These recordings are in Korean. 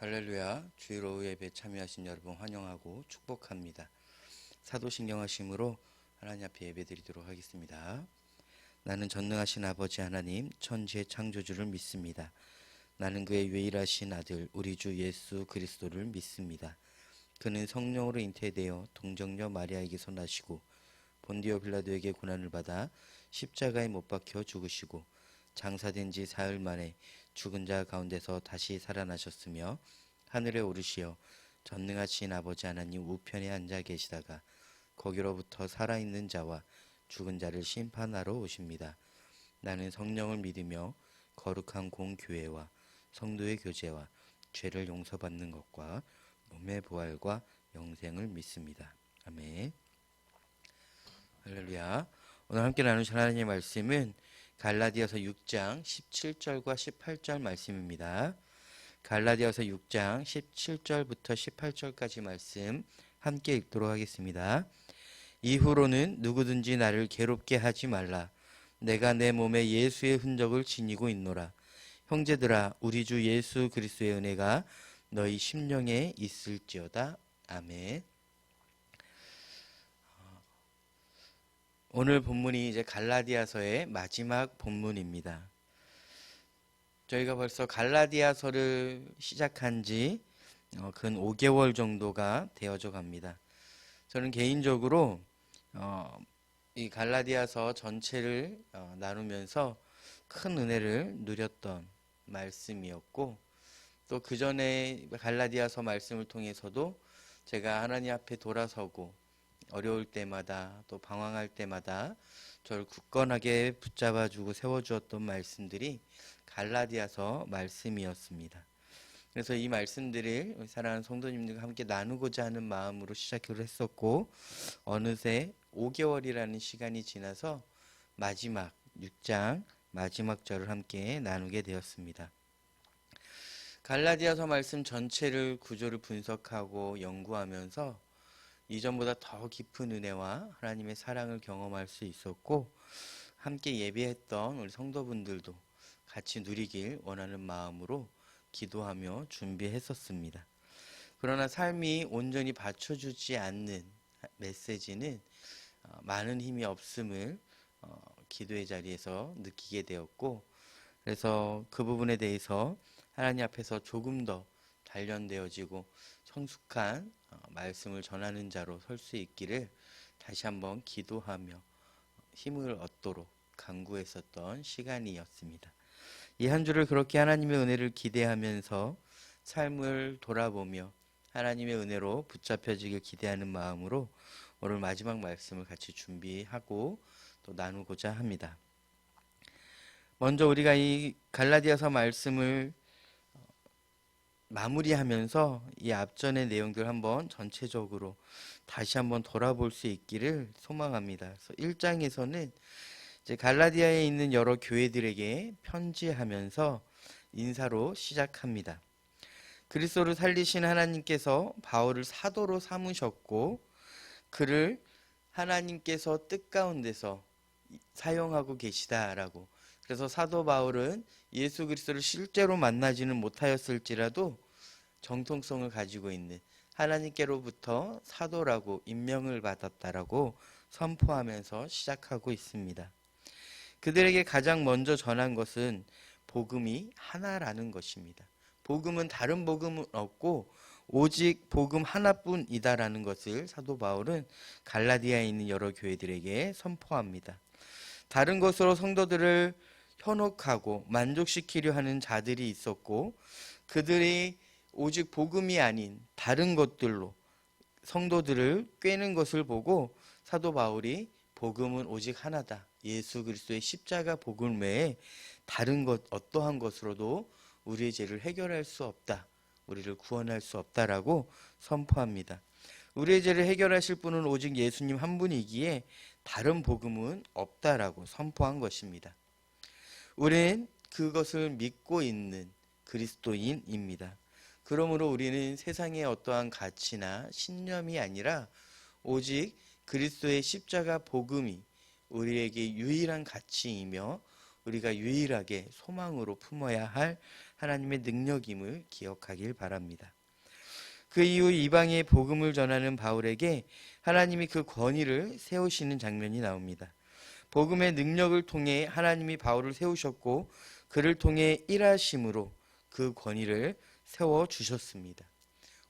할렐루야. 주일 오후 예배 참여하신 여러분 환영하고 축복합니다. 사도신경하심으로 하나님 앞에 예배드리도록 하겠습니다. 나는 전능하신 아버지 하나님 천지의 창조주를 믿습니다. 나는 그의 유일하신 아들 우리 주 예수 그리스도를 믿습니다. 그는 성령으로 잉태되어 동정녀 마리아에게서 나시고 본디오 빌라도에게 고난을 받아 십자가에 못 박혀 죽으시고 장사된 지 사흘 만에 죽은 자 가운데서 다시 살아나셨으며 하늘에 오르시어 전능하신 아버지 하나님 우편에 앉아 계시다가 거기로부터 살아있는 자와 죽은 자를 심판하러 오십니다. 나는 성령을 믿으며 거룩한 공교회와 성도의 교제와 죄를 용서받는 것과 몸의 부활과 영생을 믿습니다. 아멘. 할렐루야. 오늘 함께 나누실 하나님의 말씀은 갈라디아서 6장 17절과 18절 말씀입니다. 갈라디아서 6장 17절부터 18절까지 말씀 함께 읽도록 하겠습니다. 이후로는 누구든지 나를 괴롭게 하지 말라. 내가 내 몸에 예수의 흔적을 지니고 있노라. 형제들아, 우리 주 예수 그리스도의 은혜가 너희 심령에 있을지어다. 아멘. 오늘 본문이 이제 갈라디아서의 마지막 본문입니다. 저희가 벌써 갈라디아서를 시작한 지 근 5개월 정도가 되어져 갑니다. 저는 개인적으로 이 갈라디아서 전체를 나누면서 큰 은혜를 누렸던 말씀이었고, 또 그 전에 갈라디아서 말씀을 통해서도 제가 하나님 앞에 돌아서고 어려울 때마다 또 방황할 때마다 저를 굳건하게 붙잡아주고 세워주었던 말씀들이 갈라디아서 말씀이었습니다. 그래서 이 말씀들을 사랑하는 성도님들과 함께 나누고자 하는 마음으로 시작을 했었고, 어느새 5개월이라는 시간이 지나서 마지막 6장 마지막 절을 함께 나누게 되었습니다. 갈라디아서 말씀 전체를 구조를 분석하고 연구하면서 이전보다 더 깊은 은혜와 하나님의 사랑을 경험할 수 있었고, 함께 예배했던 우리 성도분들도 같이 누리길 원하는 마음으로 기도하며 준비했었습니다. 그러나 삶이 온전히 받쳐주지 않는 메시지는 많은 힘이 없음을 기도의 자리에서 느끼게 되었고, 그래서 그 부분에 대해서 하나님 앞에서 조금 더 단련되어지고 성숙한 말씀을 전하는 자로 설 수 있기를 다시 한번 기도하며 힘을 얻도록 간구했었던 시간이었습니다. 이 한 주를 그렇게 하나님의 은혜를 기대하면서 삶을 돌아보며 하나님의 은혜로 붙잡혀지길 기대하는 마음으로 오늘 마지막 말씀을 같이 준비하고 또 나누고자 합니다. 먼저 우리가 이 갈라디아서 말씀을 마무리하면서 이 앞전의 내용들 한번 전체적으로 다시 한번 돌아볼 수 있기를 소망합니다. 그래서 1장에서는 이제 갈라디아에 있는 여러 교회들에게 편지하면서 인사로 시작합니다. 그리스도를 살리신 하나님께서 바울을 사도로 삼으셨고, 그를 하나님께서 뜻 가운데서 사용하고 계시다라고. 그래서 사도 바울은 예수 그리스도를 실제로 만나지는 못하였을지라도 정통성을 가지고 있는 하나님께로부터 사도라고 임명을 받았다라고 선포하면서 시작하고 있습니다. 그들에게 가장 먼저 전한 것은 복음이 하나라는 것입니다. 복음은 다른 복음은 없고 오직 복음 하나뿐이다라는 것을 사도 바울은 갈라디아에 있는 여러 교회들에게 선포합니다. 다른 것으로 성도들을 현혹하고 만족시키려 하는 자들이 있었고, 그들이 오직 복음이 아닌 다른 것들로 성도들을 꿰는 것을 보고 사도 바울이 복음은 오직 하나다. 예수 그리스도의 십자가 복음 외에 다른 것 어떠한 것으로도 우리의 죄를 해결할 수 없다. 우리를 구원할 수 없다라고 선포합니다. 우리의 죄를 해결하실 분은 오직 예수님 한 분이기에 다른 복음은 없다라고 선포한 것입니다. 우리는 그것을 믿고 있는 그리스도인입니다. 그러므로 우리는 세상의 어떠한 가치나 신념이 아니라 오직 그리스도의 십자가 복음이 우리에게 유일한 가치이며 우리가 유일하게 소망으로 품어야 할 하나님의 능력임을 기억하길 바랍니다. 그 이후 이방의 복음을 전하는 바울에게 하나님이 그 권위를 세우시는 장면이 나옵니다. 복음의 능력을 통해 하나님이 바울을 세우셨고 그를 통해 일하심으로 그 권위를 세워주셨습니다.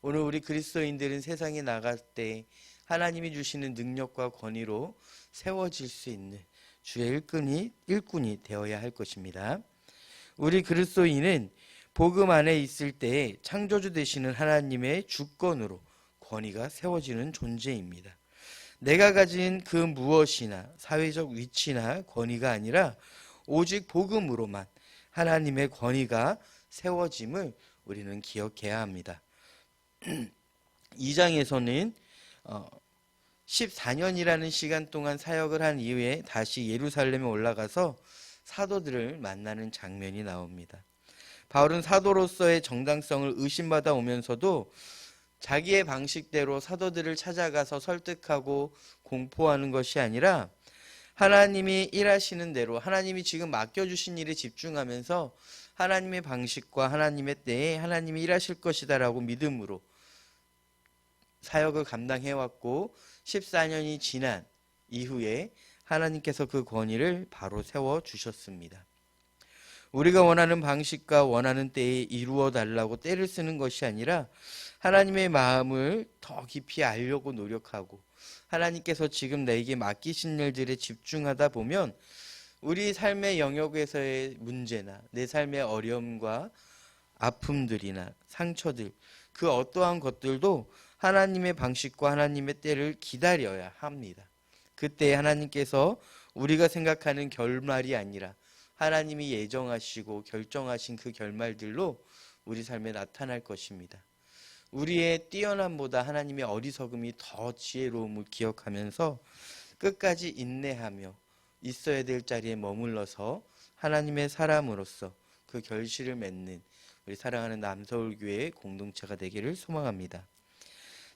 오늘 우리 그리스도인들은 세상에 나갈 때 하나님이 주시는 능력과 권위로 세워질 수 있는 주의 일꾼이 되어야 할 것입니다. 우리 그리스도인은 복음 안에 있을 때 창조주 되시는 하나님의 주권으로 권위가 세워지는 존재입니다. 내가 가진 그 무엇이나 사회적 위치나 권위가 아니라 오직 복음으로만 하나님의 권위가 세워짐을 우리는 기억해야 합니다. 2장에서는 14년이라는 시간 동안 사역을 한 이후에 다시 예루살렘에 올라가서 사도들을 만나는 장면이 나옵니다. 바울은 사도로서의 정당성을 의심받아 오면서도 자기의 방식대로 사도들을 찾아가서 설득하고 공포하는 것이 아니라 하나님이 일하시는 대로 하나님이 지금 맡겨주신 일에 집중하면서 하나님의 방식과 하나님의 때에 하나님이 일하실 것이다라고 믿음으로 사역을 감당해왔고 14년이 지난 이후에 하나님께서 그 권위를 바로 세워주셨습니다. 우리가 원하는 방식과 원하는 때에 이루어 달라고 때를 쓰는 것이 아니라 하나님의 마음을 더 깊이 알려고 노력하고 하나님께서 지금 내게 맡기신 일들에 집중하다 보면 우리 삶의 영역에서의 문제나 내 삶의 어려움과 아픔들이나 상처들 그 어떠한 것들도 하나님의 방식과 하나님의 때를 기다려야 합니다. 그때 하나님께서 우리가 생각하는 결말이 아니라 하나님이 예정하시고 결정하신 그 결말들로 우리 삶에 나타날 것입니다. 우리의 뛰어남보다 하나님의 어리석음이 더 지혜로움을 기억하면서 끝까지 인내하며 있어야 될 자리에 머물러서 하나님의 사람으로서 그 결실을 맺는 우리 사랑하는 남서울교회의 공동체가 되기를 소망합니다.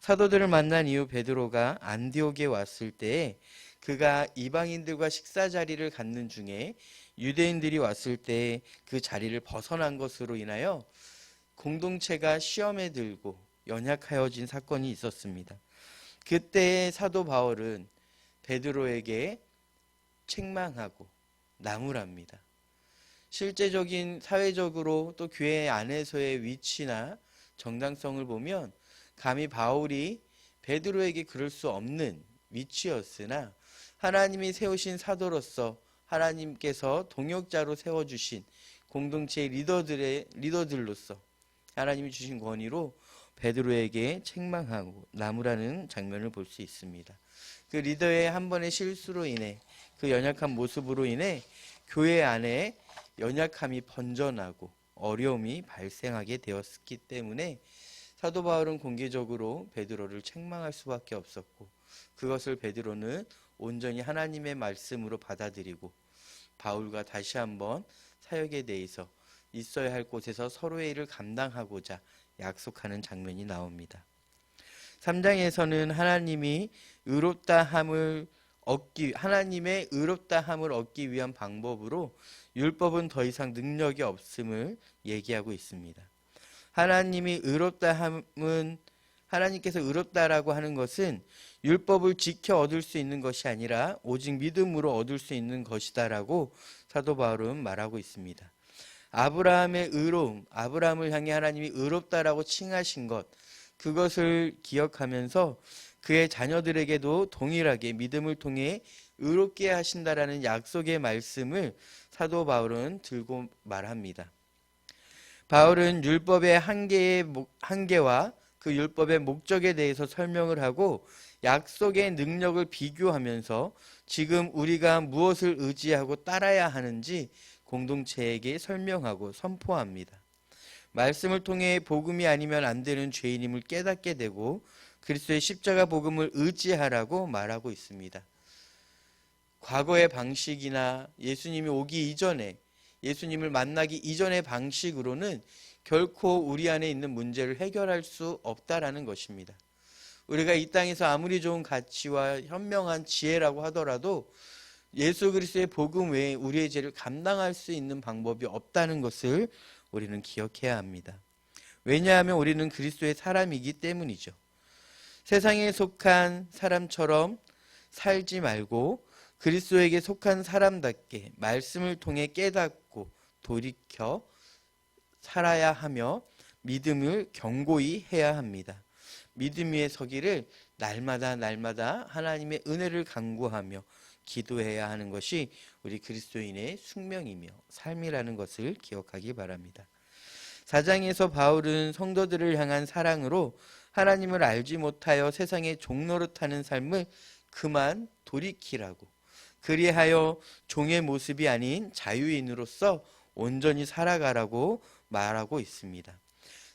사도들을 만난 이후 베드로가 안디옥에 왔을 때에 그가 이방인들과 식사 자리를 갖는 중에 유대인들이 왔을 때 그 자리를 벗어난 것으로 인하여 공동체가 시험에 들고 연약하여진 사건이 있었습니다. 그때 사도 바울은 베드로에게 책망하고 나무랍니다. 실제적인 사회적으로 또 교회 안에서의 위치나 정당성을 보면 감히 바울이 베드로에게 그럴 수 없는 위치였으나 하나님이 세우신 사도로서 하나님께서 동역자로 세워주신 공동체의 리더들로서 하나님이 주신 권위로 베드로에게 책망하고 나무라는 장면을 볼 수 있습니다. 그 리더의 한 번의 실수로 인해 그 연약한 모습으로 인해 교회 안에 연약함이 번져나고 어려움이 발생하게 되었기 때문에 사도 바울은 공개적으로 베드로를 책망할 수밖에 없었고 그것을 베드로는 온전히 하나님의 말씀으로 받아들이고 바울과 다시 한번 사역에 대해서 있어야 할 곳에서 서로의 일을 감당하고자 약속하는 장면이 나옵니다. 3장에서는 하나님의 의롭다함을 얻기 위한 방법으로 율법은 더 이상 능력이 없음을 얘기하고 있습니다. 하나님께서 의롭다라고 하는 것은 율법을 지켜 얻을 수 있는 것이 아니라 오직 믿음으로 얻을 수 있는 것이다라고 사도 바울은 말하고 있습니다. 아브라함의 의로움, 아브라함을 향해 하나님이 의롭다라고 칭하신 것, 그것을 기억하면서 그의 자녀들에게도 동일하게 믿음을 통해 의롭게 하신다라는 약속의 말씀을 사도 바울은 들고 말합니다. 바울은 율법의 한계와 그 율법의 목적에 대해서 설명을 하고 약속의 능력을 비교하면서 지금 우리가 무엇을 의지하고 따라야 하는지 공동체에게 설명하고 선포합니다. 말씀을 통해 복음이 아니면 안 되는 죄인임을 깨닫게 되고 그리스도의 십자가 복음을 의지하라고 말하고 있습니다. 과거의 방식이나 예수님이 오기 이전에 예수님을 만나기 이전의 방식으로는 결코 우리 안에 있는 문제를 해결할 수 없다라는 것입니다. 우리가 이 땅에서 아무리 좋은 가치와 현명한 지혜라고 하더라도 예수 그리스도의 복음 외에 우리의 죄를 감당할 수 있는 방법이 없다는 것을 우리는 기억해야 합니다. 왜냐하면 우리는 그리스도의 사람이기 때문이죠. 세상에 속한 사람처럼 살지 말고 그리스도에게 속한 사람답게 말씀을 통해 깨닫고 돌이켜 살아야 하며 믿음을 견고히 해야 합니다. 믿음 위에 서기를 날마다 하나님의 은혜를 간구하며 기도해야 하는 것이 우리 그리스도인의 숙명이며 삶이라는 것을 기억하기 바랍니다. 4장에서 바울은 성도들을 향한 사랑으로 하나님을 알지 못하여 세상의 종노릇하는 삶을 그만 돌이키라고, 그리하여 종의 모습이 아닌 자유인으로서 온전히 살아가라고 말하고 있습니다.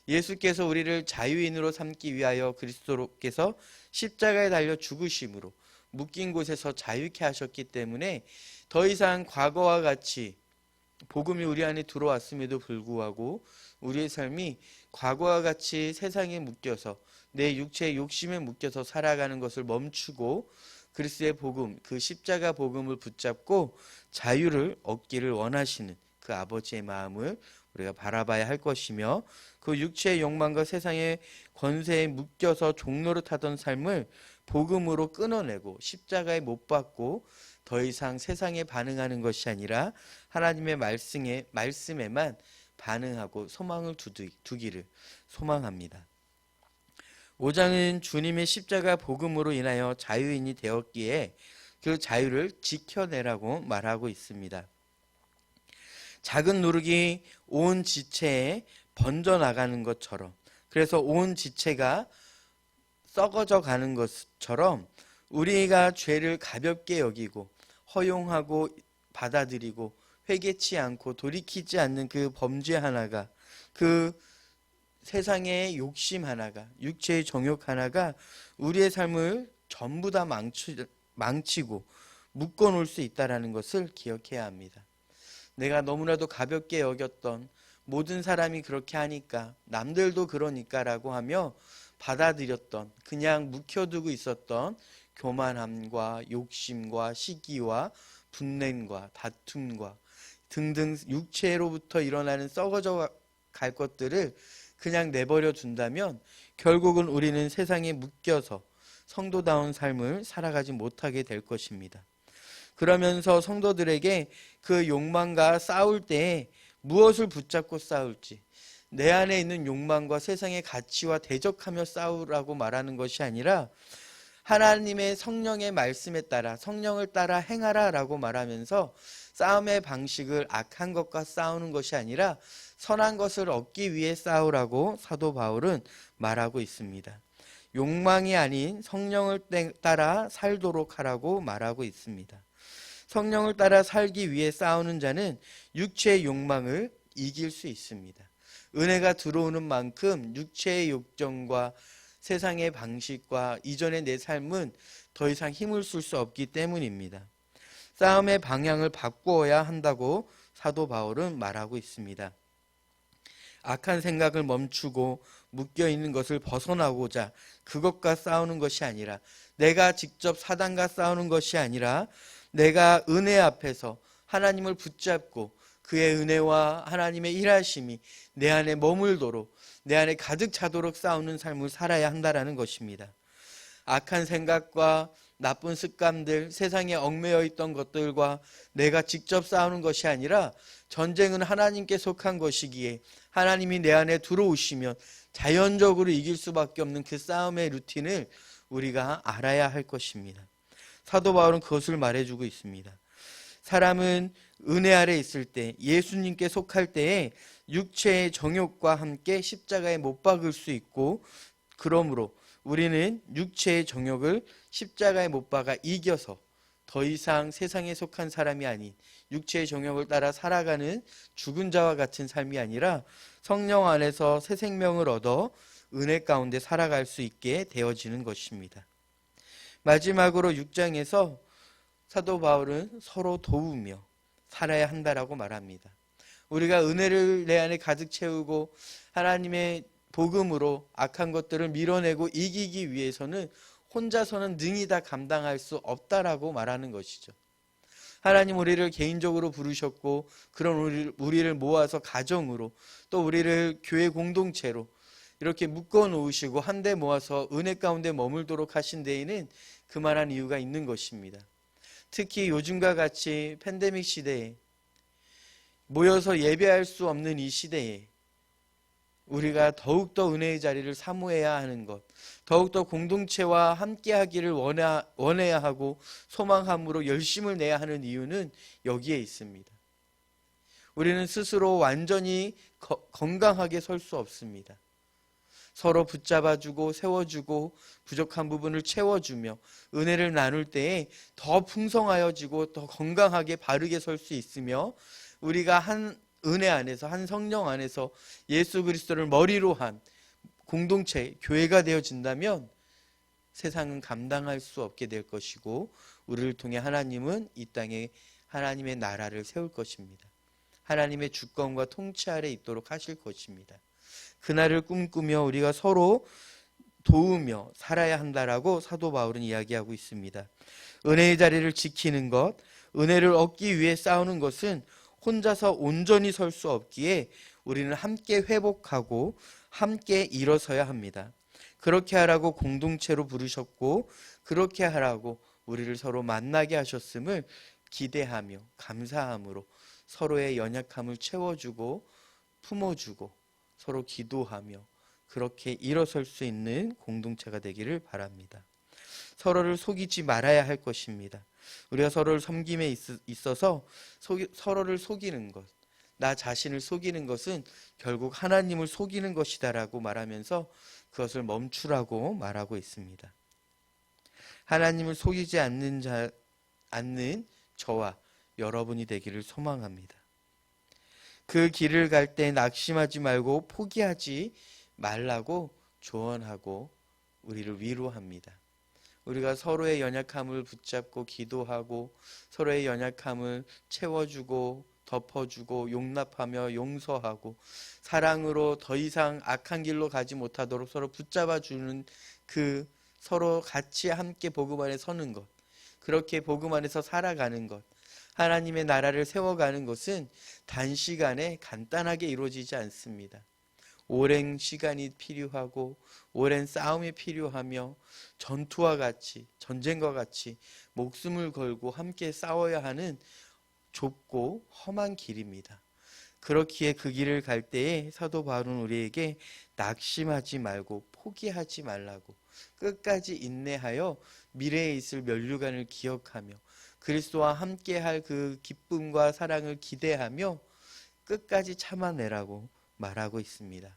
예수께서 우리를 자유인으로 삼기 위하여 그리스도께서 십자가에 달려 죽으심으로 묶인 곳에서 자유케 하셨기 때문에 더 이상 과거와 같이 복음이 우리 안에 들어왔음에도 불구하고 우리의 삶이 과거와 같이 세상에 묶여서 내 육체의 욕심에 묶여서 살아가는 것을 멈추고 그리스도의 복음, 그 십자가 복음을 붙잡고 자유를 얻기를 원하시는 그 아버지의 마음을 우리가 바라봐야 할 것이며, 그 육체의 욕망과 세상의 권세에 묶여서 종노릇하던 삶을 복음으로 끊어내고 십자가에 못 박고 더 이상 세상에 반응하는 것이 아니라 하나님의 말씀에만 반응하고 소망을 두기를 소망합니다. 5장은 주님의 십자가 복음으로 인하여 자유인이 되었기에 그 자유를 지켜내라고 말하고 있습니다. 작은 누룩이 온 지체에 번져나가는 것처럼, 그래서 온 지체가 썩어져 가는 것처럼 우리가 죄를 가볍게 여기고 허용하고 받아들이고 회개치 않고 돌이키지 않는 그 범죄 하나가, 그 세상의 욕심 하나가, 육체의 정욕 하나가 우리의 삶을 전부 다 망치고 묶어놓을 수 있다는 것을 기억해야 합니다. 내가 너무나도 가볍게 여겼던, 모든 사람이 그렇게 하니까, 남들도 그러니까 라고 하며 받아들였던, 그냥 묵혀두고 있었던 교만함과 욕심과 시기와 분냄과 다툼과 등등 육체로부터 일어나는 썩어져 갈 것들을 그냥 내버려 둔다면 결국은 우리는 세상에 묶여서 성도다운 삶을 살아가지 못하게 될 것입니다. 그러면서 성도들에게 그 욕망과 싸울 때에 무엇을 붙잡고 싸울지, 내 안에 있는 욕망과 세상의 가치와 대적하며 싸우라고 말하는 것이 아니라 하나님의 성령의 말씀에 따라, 성령을 따라 행하라 라고 말하면서 싸움의 방식을 악한 것과 싸우는 것이 아니라 선한 것을 얻기 위해 싸우라고 사도 바울은 말하고 있습니다. 욕망이 아닌 성령을 따라 살도록 하라고 말하고 있습니다. 성령을 따라 살기 위해 싸우는 자는 육체의 욕망을 이길 수 있습니다. 은혜가 들어오는 만큼 육체의 욕정과 세상의 방식과 이전의 내 삶은 더 이상 힘을 쓸 수 없기 때문입니다. 싸움의 방향을 바꾸어야 한다고 사도 바울은 말하고 있습니다. 악한 생각을 멈추고 묶여있는 것을 벗어나고자 그것과 싸우는 것이 아니라, 내가 직접 사단과 싸우는 것이 아니라 내가 은혜 앞에서 하나님을 붙잡고 그의 은혜와 하나님의 일하심이 내 안에 머물도록, 내 안에 가득 차도록 싸우는 삶을 살아야 한다는 것입니다. 악한 생각과 나쁜 습관들, 세상에 얽매여 있던 것들과 내가 직접 싸우는 것이 아니라 전쟁은 하나님께 속한 것이기에 하나님이 내 안에 들어오시면 자연적으로 이길 수밖에 없는 그 싸움의 루틴을 우리가 알아야 할 것입니다. 사도 바울은 그것을 말해주고 있습니다. 사람은 은혜 아래 있을 때, 예수님께 속할 때에 육체의 정욕과 함께 십자가에 못 박을 수 있고, 그러므로 우리는 육체의 정욕을 십자가에 못 박아 이겨서 더 이상 세상에 속한 사람이 아닌 육체의 정욕을 따라 살아가는 죽은 자와 같은 삶이 아니라 성령 안에서 새 생명을 얻어 은혜 가운데 살아갈 수 있게 되어지는 것입니다. 마지막으로 6장에서 사도 바울은 서로 도우며 살아야 한다라고 말합니다. 우리가 은혜를 내 안에 가득 채우고 하나님의 복음으로 악한 것들을 밀어내고 이기기 위해서는 혼자서는 능히 다 감당할 수 없다라고 말하는 것이죠. 하나님 우리를 개인적으로 부르셨고 그런 우리를 모아서 가정으로 또 우리를 교회 공동체로 이렇게 묶어 놓으시고 한데 모아서 은혜 가운데 머물도록 하신 데에는 그만한 이유가 있는 것입니다. 특히 요즘과 같이 팬데믹 시대에 모여서 예배할 수 없는 이 시대에 우리가 더욱더 은혜의 자리를 사모해야 하는 것, 더욱더 공동체와 함께하기를 원해야 하고 소망함으로 열심을 내야 하는 이유는 여기에 있습니다. 우리는 스스로 완전히 건강하게 설 수 없습니다. 서로 붙잡아주고 세워주고 부족한 부분을 채워주며 은혜를 나눌 때에 더 풍성하여지고 더 건강하게 바르게 설 수 있으며 우리가 한 은혜 안에서 한 성령 안에서 예수 그리스도를 머리로 한 공동체, 교회가 되어진다면 세상은 감당할 수 없게 될 것이고 우리를 통해 하나님은 이 땅에 하나님의 나라를 세울 것입니다. 하나님의 주권과 통치 아래 있도록 하실 것입니다. 그날을 꿈꾸며 우리가 서로 도우며 살아야 한다라고 사도 바울은 이야기하고 있습니다. 은혜의 자리를 지키는 것, 은혜를 얻기 위해 싸우는 것은 혼자서 온전히 설 수 없기에 우리는 함께 회복하고 함께 일어서야 합니다. 그렇게 하라고 공동체로 부르셨고 그렇게 하라고 우리를 서로 만나게 하셨음을 기대하며 감사함으로 서로의 연약함을 채워주고 품어주고 서로 기도하며 그렇게 일어설 수 있는 공동체가 되기를 바랍니다. 서로를 속이지 말아야 할 것입니다. 우리가 서로를 섬김에 있어서 서로를 속이는 것, 나 자신을 속이는 것은 결국 하나님을 속이는 것이다라고 말하면서 그것을 멈추라고 말하고 있습니다. 하나님을 속이지 않는 저와 여러분이 되기를 소망합니다. 그 길을 갈 때 낙심하지 말고 포기하지 말라고 조언하고 우리를 위로합니다. 우리가 서로의 연약함을 붙잡고 기도하고 서로의 연약함을 채워주고 덮어주고 용납하며 용서하고 사랑으로 더 이상 악한 길로 가지 못하도록 서로 붙잡아주는 그 서로 같이 함께 복음 안에 서는 것, 그렇게 복음 안에서 살아가는 것, 하나님의 나라를 세워가는 것은 단시간에 간단하게 이루어지지 않습니다. 오랜 시간이 필요하고 오랜 싸움이 필요하며 전투와 같이 전쟁과 같이 목숨을 걸고 함께 싸워야 하는 좁고 험한 길입니다. 그렇기에 그 길을 갈 때에 사도 바울은 우리에게 낙심하지 말고 포기하지 말라고 끝까지 인내하여 미래에 있을 면류관을 기억하며 그리스도와 함께할 그 기쁨과 사랑을 기대하며 끝까지 참아내라고 말하고 있습니다.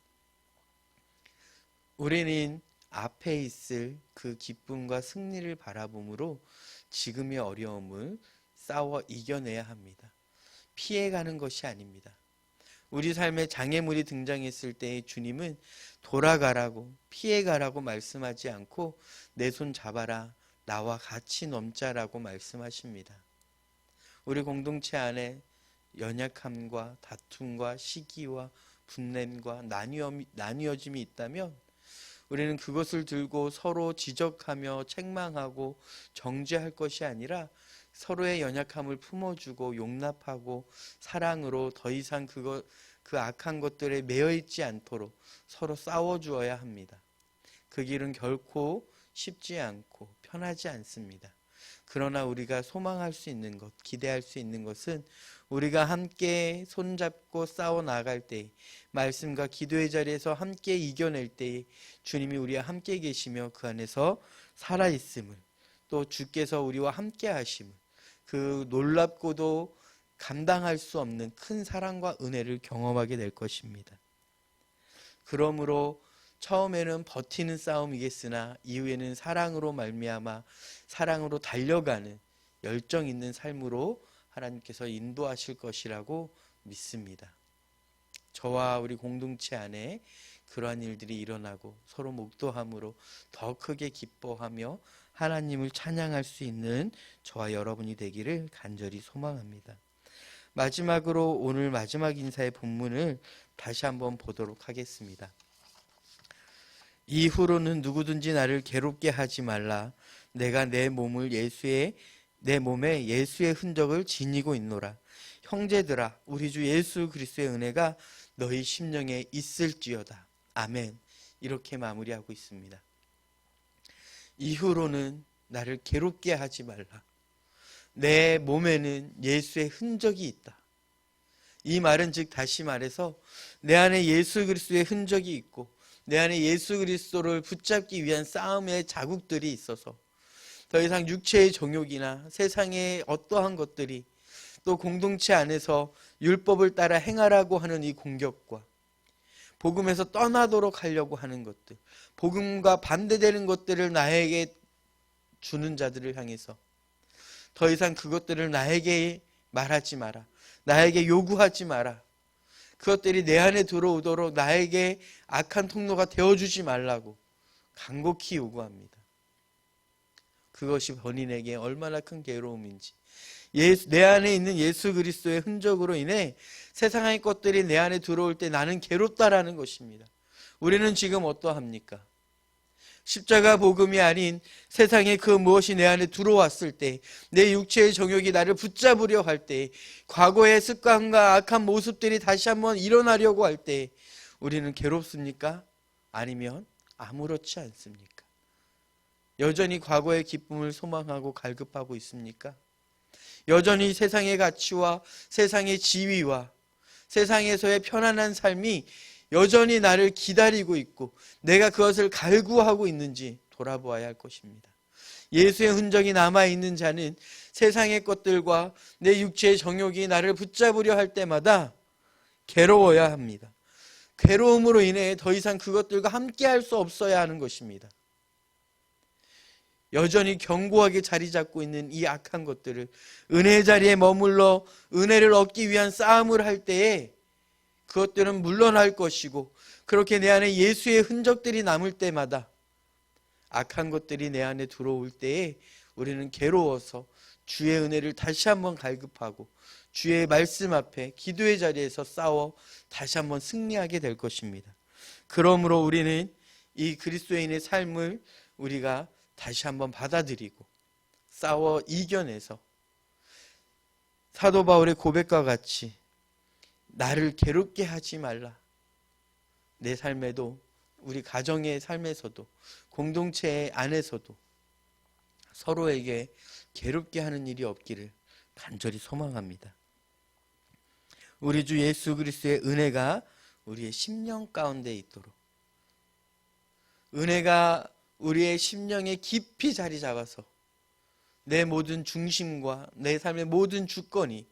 우리는 앞에 있을 그 기쁨과 승리를 바라봄으로 지금의 어려움을 싸워 이겨내야 합니다. 피해가는 것이 아닙니다. 우리 삶에 장애물이 등장했을 때 주님은 돌아가라고 피해가라고 말씀하지 않고 내 손 잡아라 나와 같이 넘자라고 말씀하십니다. 우리 공동체 안에 연약함과 다툼과 시기와 분냄과 나뉘어짐이 있다면 우리는 그것을 들고 서로 지적하며 책망하고 정죄할 것이 아니라 서로의 연약함을 품어주고 용납하고 사랑으로 더 이상 그 악한 것들에 매여 있지 않도록 서로 싸워주어야 합니다. 그 길은 결코 쉽지 않고 편하지 않습니다. 그러나 우리가 소망할 수 있는 것, 기대할 수 있는 것은 우리가 함께 손잡고 싸워 나갈 때, 말씀과 기도의 자리에서 함께 이겨낼 때 주님이 우리와 함께 계시며 그 안에서 살아있음을, 또 주께서 우리와 함께 하심을, 그 놀랍고도 감당할 수 없는 큰 사랑과 은혜를 경험하게 될 것입니다. 그러므로 처음에는 버티는 싸움이겠으나 이후에는 사랑으로 말미암아 사랑으로 달려가는 열정 있는 삶으로 하나님께서 인도하실 것이라고 믿습니다. 저와 우리 공동체 안에 그러한 일들이 일어나고 서로 목도함으로 더 크게 기뻐하며 하나님을 찬양할 수 있는 저와 여러분이 되기를 간절히 소망합니다. 마지막으로 오늘 마지막 인사의 본문을 다시 한번 보도록 하겠습니다. 이후로는 누구든지 나를 괴롭게 하지 말라. 내가 내 몸을 예수의 내 몸에 예수의 흔적을 지니고 있노라. 형제들아, 우리 주 예수 그리스도의 은혜가 너희 심령에 있을지어다. 아멘. 이렇게 마무리하고 있습니다. 이후로는 나를 괴롭게 하지 말라. 내 몸에는 예수의 흔적이 있다. 이 말은 즉 다시 말해서 내 안에 예수 그리스도의 흔적이 있고 내 안에 예수 그리스도를 붙잡기 위한 싸움의 자국들이 있어서 더 이상 육체의 정욕이나 세상의 어떠한 것들이 또 공동체 안에서 율법을 따라 행하라고 하는 이 공격과 복음에서 떠나도록 하려고 하는 것들, 복음과 반대되는 것들을 나에게 주는 자들을 향해서 더 이상 그것들을 나에게 말하지 마라. 나에게 요구하지 마라. 그것들이 내 안에 들어오도록 나에게 악한 통로가 되어주지 말라고 간곡히 요구합니다. 그것이 본인에게 얼마나 큰 괴로움인지, 내 안에 있는 예수 그리스도의 흔적으로 인해 세상의 것들이 내 안에 들어올 때 나는 괴롭다라는 것입니다. 우리는 지금 어떠합니까? 십자가 복음이 아닌 세상의 그 무엇이 내 안에 들어왔을 때, 내 육체의 정욕이 나를 붙잡으려 할 때, 과거의 습관과 악한 모습들이 다시 한번 일어나려고 할 때 우리는 괴롭습니까? 아니면 아무렇지 않습니까? 여전히 과거의 기쁨을 소망하고 갈급하고 있습니까? 여전히 세상의 가치와 세상의 지위와 세상에서의 편안한 삶이 여전히 나를 기다리고 있고 내가 그것을 갈구하고 있는지 돌아보아야 할 것입니다. 예수의 흔적이 남아있는 자는 세상의 것들과 내 육체의 정욕이 나를 붙잡으려 할 때마다 괴로워야 합니다. 괴로움으로 인해 더 이상 그것들과 함께 할 수 없어야 하는 것입니다. 여전히 견고하게 자리 잡고 있는 이 악한 것들을 은혜의 자리에 머물러 은혜를 얻기 위한 싸움을 할 때에 그것들은 물러날 것이고, 그렇게 내 안에 예수의 흔적들이 남을 때마다 악한 것들이 내 안에 들어올 때에 우리는 괴로워서 주의 은혜를 다시 한번 갈급하고 주의 말씀 앞에 기도의 자리에서 싸워 다시 한번 승리하게 될 것입니다. 그러므로 우리는 이 그리스도인의 삶을 우리가 다시 한번 받아들이고 싸워 이겨내서 사도 바울의 고백과 같이 나를 괴롭게 하지 말라. 내 삶에도, 우리 가정의 삶에서도, 공동체 안에서도 서로에게 괴롭게 하는 일이 없기를 간절히 소망합니다. 우리 주 예수 그리스도의 은혜가 우리의 심령 가운데 있도록, 은혜가 우리의 심령에 깊이 자리 잡아서 내 모든 중심과 내 삶의 모든 주권이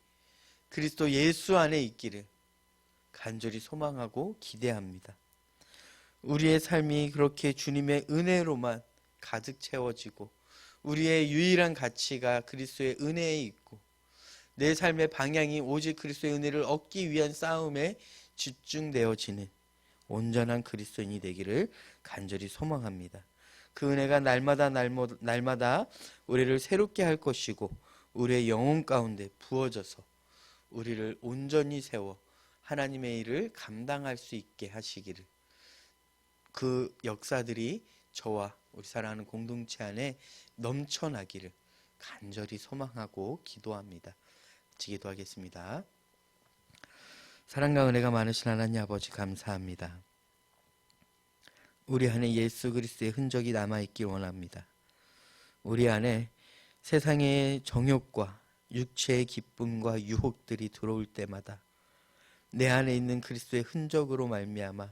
그리스도 예수 안에 있기를 간절히 소망하고 기대합니다. 우리의 삶이 그렇게 주님의 은혜로만 가득 채워지고 우리의 유일한 가치가 그리스도의 은혜에 있고 내 삶의 방향이 오직 그리스도의 은혜를 얻기 위한 싸움에 집중되어지는 온전한 그리스도인이 되기를 간절히 소망합니다. 그 은혜가 날마다 우리를 새롭게 할 것이고 우리의 영혼 가운데 부어져서 우리를 온전히 세워 하나님의 일을 감당할 수 있게 하시기를, 그 역사들이 저와 우리 사랑하는 공동체 안에 넘쳐나기를 간절히 소망하고 기도합니다. 같이 기도하겠습니다. 사랑과 은혜가 많으신 하나님 아버지 감사합니다. 우리 안에 예수 그리스도의 흔적이 남아있길 원합니다. 우리 안에 세상의 정욕과 육체의 기쁨과 유혹들이 들어올 때마다 내 안에 있는 그리스도의 흔적으로 말미암아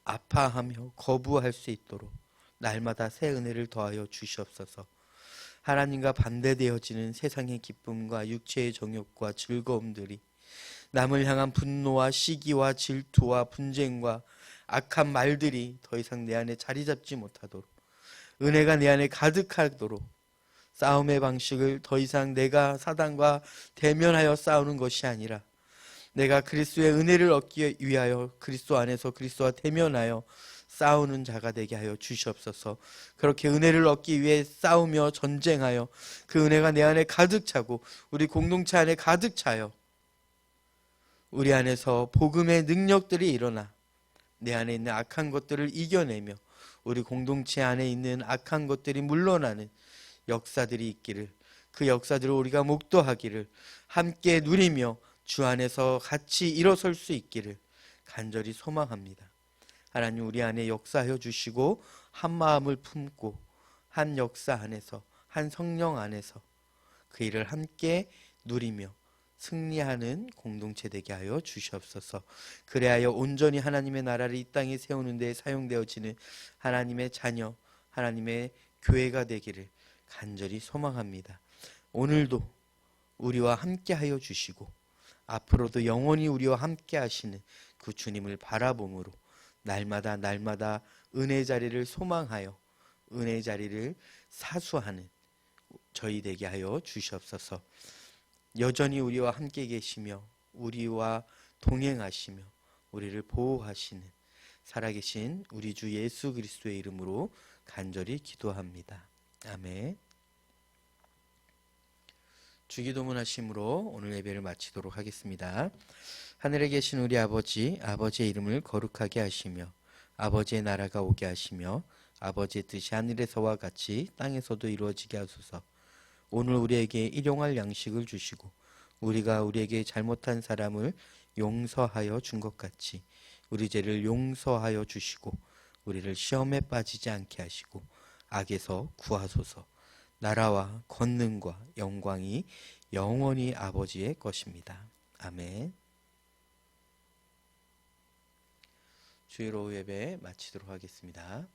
아파하며 거부할 수 있도록 날마다 새 은혜를 더하여 주시옵소서. 하나님과 반대되어지는 세상의 기쁨과 육체의 정욕과 즐거움들이 남을 향한 분노와 시기와 질투와 분쟁과 악한 말들이 더 이상 내 안에 자리 잡지 못하도록, 은혜가 내 안에 가득하도록, 싸움의 방식을 더 이상 내가 사단과 대면하여 싸우는 것이 아니라 내가 그리스도의 은혜를 얻기 위하여 그리스도 안에서 그리스도와 대면하여 싸우는 자가 되게 하여 주시옵소서. 그렇게 은혜를 얻기 위해 싸우며 전쟁하여 그 은혜가 내 안에 가득 차고 우리 공동체 안에 가득 차여 우리 안에서 복음의 능력들이 일어나 내 안에 있는 악한 것들을 이겨내며 우리 공동체 안에 있는 악한 것들이 물러나는 역사들이 있기를 그 역사들을 우리가 목도하기를, 함께 누리며 주 안에서 같이 일어설 수 있기를 간절히 소망합니다. 하나님, 우리 안에 역사하여 주시고 한 마음을 품고 한 역사 안에서, 한 성령 안에서 그 일을 함께 누리며 승리하는 공동체 되게 하여 주시옵소서. 그래야 온전히 하나님의 나라를 이 땅에 세우는 데 사용되어지는 하나님의 자녀, 하나님의 교회가 되기를 간절히 소망합니다. 오늘도 우리와 함께 하여 주시고 앞으로도 영원히 우리와 함께 하시는 그 주님을 바라봄으로 날마다 날마다 은혜 자리를 소망하여 은혜 자리를 사수하는 저희 되게 하여 주시옵소서. 여전히 우리와 함께 계시며 우리와 동행하시며 우리를 보호하시는 살아계신 우리 주 예수 그리스도의 이름으로 간절히 기도합니다. 아멘. 주기도문 하심으로 오늘 예배를 마치도록 하겠습니다. 하늘에 계신 우리 아버지, 아버지의 이름을 거룩하게 하시며 아버지의 나라가 오게 하시며 아버지의 뜻이 하늘에서와 같이 땅에서도 이루어지게 하소서. 오늘 우리에게 일용할 양식을 주시고 우리가 우리에게 잘못한 사람을 용서하여 준 것 같이 우리 죄를 용서하여 주시고 우리를 시험에 빠지지 않게 하시고 악에서 구하소서. 나라와 권능과 영광이 영원히 아버지의 것입니다. 아멘. 주일 오후 예배 마치도록 하겠습니다.